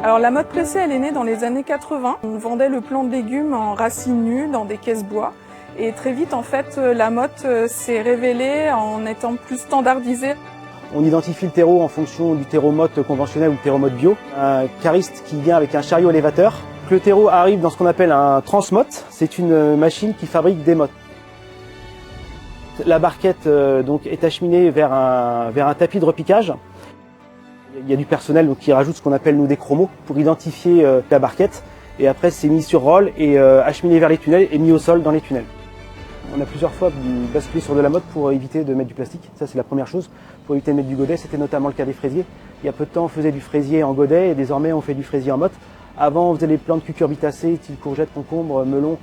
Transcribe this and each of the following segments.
Alors la motte pressée, elle est née dans les années 80. On vendait le plant de légumes en racines nues dans des caisses bois. Et très vite, en fait, la motte s'est révélée en étant plus standardisée. On identifie le terreau en fonction du terreau motte conventionnel ou du terreau motte bio. Un cariste qui vient avec un chariot élévateur. Le terreau arrive dans ce qu'on appelle un transmotte. C'est une machine qui fabrique des mottes. La barquette donc est acheminée vers un tapis de repiquage. Il y a du personnel donc, qui rajoute ce qu'on appelle nous des chromos pour identifier la barquette. Et après c'est mis sur roll et acheminé vers les tunnels et mis au sol dans les tunnels. On a plusieurs fois basculé sur de la motte pour éviter de mettre du plastique. Ça c'est la première chose. Pour éviter de mettre du godet, c'était notamment le cas des fraisiers. Il y a peu de temps on faisait du fraisier en godet et désormais on fait du fraisier en motte. Avant on faisait les plantes cucurbitacées, style courgettes, concombres, melons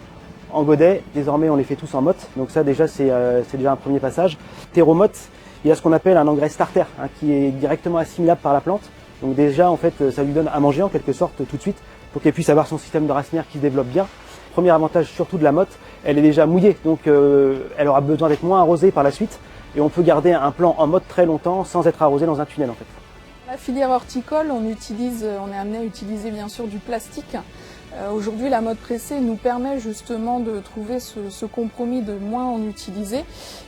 en godet. Désormais on les fait tous en motte. Donc ça déjà c'est déjà un premier passage. Terreau-motte, il y a ce qu'on appelle un engrais starter qui est directement assimilable par la plante. Donc déjà en fait ça lui donne à manger en quelque sorte tout de suite pour qu'elle puisse avoir son système de racinaire qui se développe bien. Premier avantage surtout de la motte, elle est déjà mouillée, donc elle aura besoin d'être moins arrosée par la suite et on peut garder un plant en motte très longtemps sans être arrosé dans un tunnel en fait. La filière horticole, on est amené à utiliser bien sûr du plastique. Aujourd'hui, la motte pressée nous permet justement de trouver ce compromis de moins en utiliser.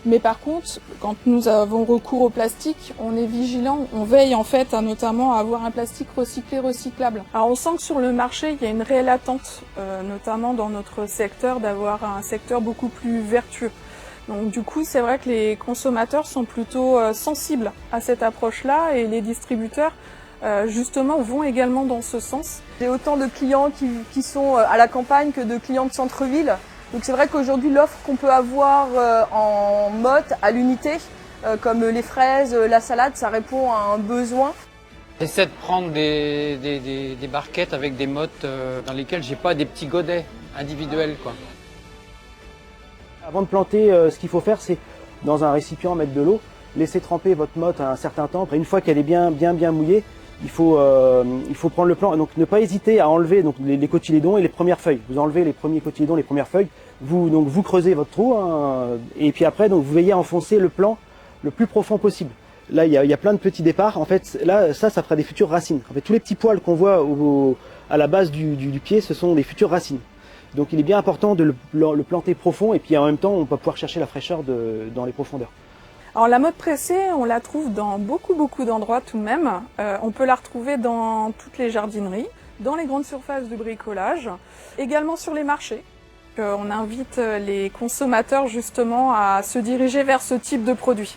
Mais par contre, quand nous avons recours au plastique, on est vigilant, on veille en fait à notamment avoir un plastique recyclé, recyclable. Alors on sent que sur le marché, il y a une réelle attente, notamment dans notre secteur, d'avoir un secteur beaucoup plus vertueux. Donc du coup, c'est vrai que les consommateurs sont plutôt sensibles à cette approche-là et les distributeurs justement vont également dans ce sens. J'ai autant de clients qui sont à la campagne que de clients de centre-ville. Donc c'est vrai qu'aujourd'hui l'offre qu'on peut avoir en motte à l'unité, comme les fraises, la salade, ça répond à un besoin. J'essaie de prendre des barquettes avec des mottes dans lesquelles j'ai pas des petits godets individuels, quoi. Avant de planter, ce qu'il faut faire, c'est dans un récipient mettre de l'eau, laisser tremper votre motte un certain temps. Après, une fois qu'elle est bien mouillée, il faut prendre le plant. Donc ne pas hésiter à enlever donc, les cotylédons et les premières feuilles. Vous enlevez les premiers cotylédons, les premières feuilles. Vous creusez votre trou et puis après donc vous veillez à enfoncer le plant le plus profond possible. Là il y a plein de petits départs. En fait là ça fera des futures racines. En fait tous les petits poils qu'on voit à la base du pied, ce sont des futures racines. Donc il est bien important de le planter profond et puis en même temps on va pouvoir chercher la fraîcheur dans les profondeurs. Alors la motte pressée, on la trouve dans beaucoup d'endroits tout de même. On peut la retrouver dans toutes les jardineries, dans les grandes surfaces de bricolage, également sur les marchés. On invite les consommateurs justement à se diriger vers ce type de produit.